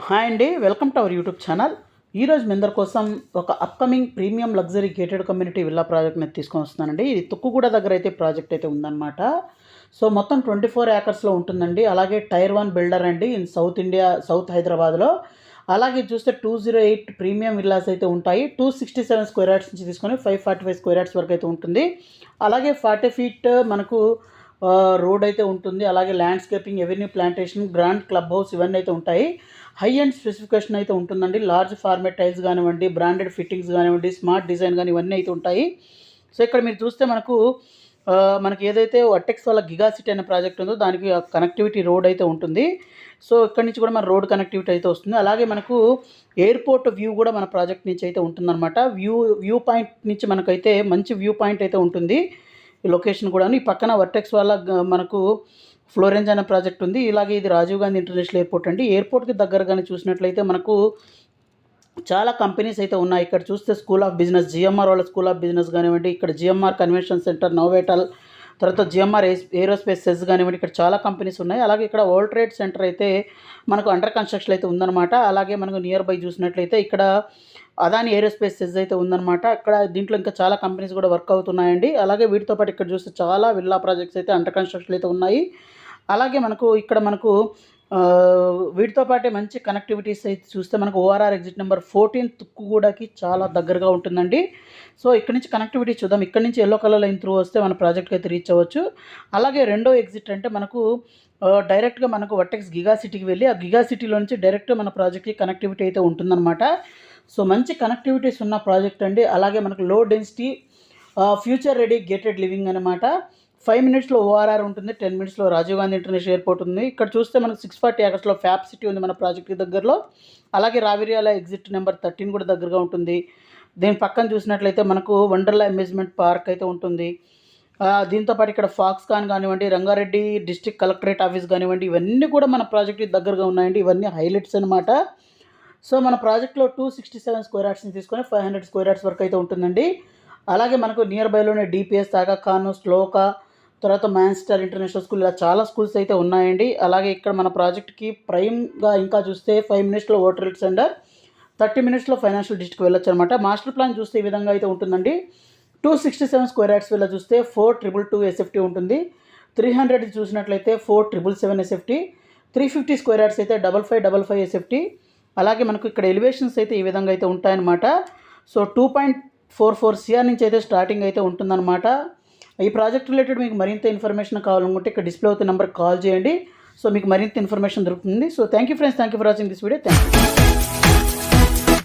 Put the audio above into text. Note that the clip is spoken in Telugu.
హాయ్ అండి, welcome to our YouTube channel. ఈరోజు మీ అందరి కోసం ఒక upcoming premium luxury gated community villa ప్రాజెక్ట్ని తీసుకొని వస్తున్నానండి. ఇది తుక్కుగూడ దగ్గర అయితే ప్రాజెక్ట్ అయితే ఉందన్నమాట. సో మొత్తం 24 ఏకర్స్లో ఉంటుందండి. అలాగే టైర్ 1 బిల్డర్ అండి ఇన్ సౌత్ ఇండియా, సౌత్ హైదరాబాద్లో. అలాగే చూస్తే 208 ప్రీమియం విల్లాస్ అయితే ఉంటాయి. 267 స్క్వేర్ యార్డ్స్ నుంచి తీసుకొని 545 స్క్వేర్ యార్డ్స్ వరకు అయితే ఉంటుంది. అలాగే 40 ఫీట్ మనకు రోడ్ అయితే ఉంటుంది. అలాగే landscaping, avenue plantation, grand club house ఇవన్నీ అయితే ఉంటాయి. హై అండ్ స్పెసిఫికేషన్ అయితే ఉంటుందండి. లార్జ్ ఫార్మేట్ టైల్స్ కానివ్వండి, బ్రాండెడ్ ఫిట్టింగ్స్ కానివ్వండి, స్మార్ట్ డిజైన్ కానీ ఇవన్నీ అయితే ఉంటాయి. సో ఇక్కడ మీరు చూస్తే మనకి ఏదైతే వర్టెక్స్ వాళ్ళ గిగా సిటీ అనే ప్రాజెక్ట్ ఉందో దానికి కనెక్టివిటీ రోడ్ అయితే ఉంటుంది. సో ఇక్కడ నుంచి కూడా మన రోడ్ కనెక్టివిటీ అయితే వస్తుంది. అలాగే మనకు ఎయిర్పోర్ట్ వ్యూ కూడా మన ప్రాజెక్ట్ నుంచి అయితే ఉంటుందన్నమాట. వ్యూ పాయింట్ నుంచి మనకైతే మంచి వ్యూ పాయింట్ అయితే ఉంటుంది. ఈ లొకేషన్ కూడా ఈ పక్కన వర్టెక్స్ వాళ్ళ మనకు ఫ్లోరెన్స్ అనే ప్రాజెక్ట్ ఉంది. ఇలాగే ఇది రాజీవ్ గాంధీ ఇంటర్నేషనల్ ఎయిర్పోర్ట్ అండి. ఎయిర్పోర్ట్కి దగ్గరగానే చూసినట్లయితే మనకు చాలా కంపెనీస్ అయితే ఉన్నాయి. ఇక్కడ చూస్తే స్కూల్ ఆఫ్ బిజినెస్, జిఎంఆర్ వాళ్ళ స్కూల్ ఆఫ్ బిజినెస్ కానివ్వండి, ఇక్కడ జిఎంఆర్ కన్వెన్షన్ సెంటర్, నోవేటల్, తర్వాత జిఎంఆర్ ఏరోస్పేస్ సెస్ కానివ్వండి, ఇక్కడ చాలా కంపెనీస్ ఉన్నాయి. అలాగే ఇక్కడ వరల్డ్ ట్రేడ్ సెంటర్ అయితే మనకు అండర్ కన్స్ట్రక్షన్ అయితే ఉందన్నమాట. అలాగే మనకు నియర్ బై చూసినట్లయితే ఇక్కడ అదాని ఏరోస్పేస్ సెస్ అయితే ఉందన్నమాట. అక్కడ దీంట్లో ఇంకా చాలా కంపెనీస్ కూడా వర్క్ అవుతున్నాయండి. అలాగే వీటితో పాటు ఇక్కడ చూస్తే చాలా విల్లా ప్రాజెక్ట్స్ అయితే అండర్ కన్స్ట్రక్షన్ అయితే ఉన్నాయి. అలాగే మనకు వీటితో పాటే మంచి కనెక్టివిటీస్ అయితే చూస్తే మనకు ఓఆర్ఆర్ ఎగ్జిట్ నెంబర్ 14 తుక్కుగూడకి చాలా దగ్గరగా ఉంటుందండి. సో ఇక్కడ నుంచి కనెక్టివిటీ చూద్దాం. ఇక్కడ నుంచి ఎల్లో కలర్ లైన్ త్రూ వస్తే మన ప్రాజెక్ట్కి అయితే రీచ్ అవ్వచ్చు. అలాగే రెండో ఎగ్జిట్ అంటే మనకు డైరెక్ట్గా మనకు వర్టెక్స్ గిగా సిటీకి వెళ్ళి ఆ గిగా సిటీలో నుంచి డైరెక్ట్ మన ప్రాజెక్ట్కి కనెక్టివిటీ అయితే ఉంటుందన్నమాట. సో మంచి కనెక్టివిటీస్ ఉన్న ప్రాజెక్ట్ అండి. అలాగే మనకు low density future ready gated living అనమాట. 5 మినిట్స్లో ఓఆర్ఆర్ ఉంటుంది, 10 మినిట్స్లో రాజీవ్ గాంధీ ఇంటర్నేషనల్ ఎయిర్పోర్ట్ ఉంది. ఇక్కడ చూస్తే మనకు 640 ఏకర్స్లో ఫ్యాప్ సిటీ ఉంది మన ప్రాజెక్ట్కి దగ్గరలో. అలాగే రావిర్యాల ఎగ్జిట్ నెంబర్ 13 కూడా దగ్గరగా ఉంటుంది. దీని పక్కన చూసినట్లయితే మనకు వండర్లా అమ్యూజ్మెంట్ పార్క్ అయితే ఉంటుంది. దీంతోపాటు ఇక్కడ ఫాక్స్కాన్ కానివ్వండి, రంగారెడ్డి డిస్ట్రిక్ట్ కలెక్టరేట్ ఆఫీస్ కానివ్వండి, ఇవన్నీ కూడా మన ప్రాజెక్ట్కి దగ్గరగా ఉన్నాయండి. ఇవన్నీ హైలైట్స్ అనమాట. సో మన ప్రాజెక్ట్లో 267 స్క్వేర్ యార్డ్స్ని తీసుకొని 500 స్క్వేర్ యార్డ్స్ వరకు అయితే ఉంటుందండి. అలాగే మనకు నియర్ బైలోనే డిపిఎస్, తాగా ఖాన్, శ్లోక, తర్వాత మాన్స్టర్ ఇంటర్నేషనల్ స్కూల్, ఇలా చాలా స్కూల్స్ అయితే ఉన్నాయండి. అలాగే ఇక్కడ మన ప్రాజెక్ట్కి ప్రైమ్గా ఇంకా చూస్తే 5 మినిట్స్లో ఓటర్ సెంటర్, 30 మినిట్స్లో ఫైనాన్షియల్ డిస్ట్రిక్ట్ వెళ్ళొచ్చు అనమాట. మాస్టర్ ప్లాన్ చూస్తే ఈ విధంగా అయితే ఉంటుందండి. 267 స్క్వేర్ యార్డ్స్ వెళ్ళ చూస్తే 4222 ఎస్ఎఫ్టీ ఉంటుంది. 300 చూసినట్లయితే 4777 ఎస్ఎఫ్టీ. 350 స్క్వేర్ యార్డ్స్ అయితే 5555 ఎస్ఎఫ్టీ. అలాగే మనకు ఇక్కడ ఎలివేషన్స్ అయితే ఈ విధంగా అయితే ఉంటాయన్నమాట. సో 2.44 CR నుంచి అయితే స్టార్టింగ్ అయితే ఉంటుందన్నమాట. ఈ ప్రాజెక్ట్ రిలేటెడ్ మీకు మరింత ఇన్ఫర్మేషన్ కావాలనుకుంటే ఇక్కడ డిస్ప్లే అవుతున్న నెంబర్కి కాల్ చేయండి. సో మీకు మరింత ఇన్ఫర్మేషన్ దొరుకుతుంది. So thank you friends, thank you for watching this video. Thank you.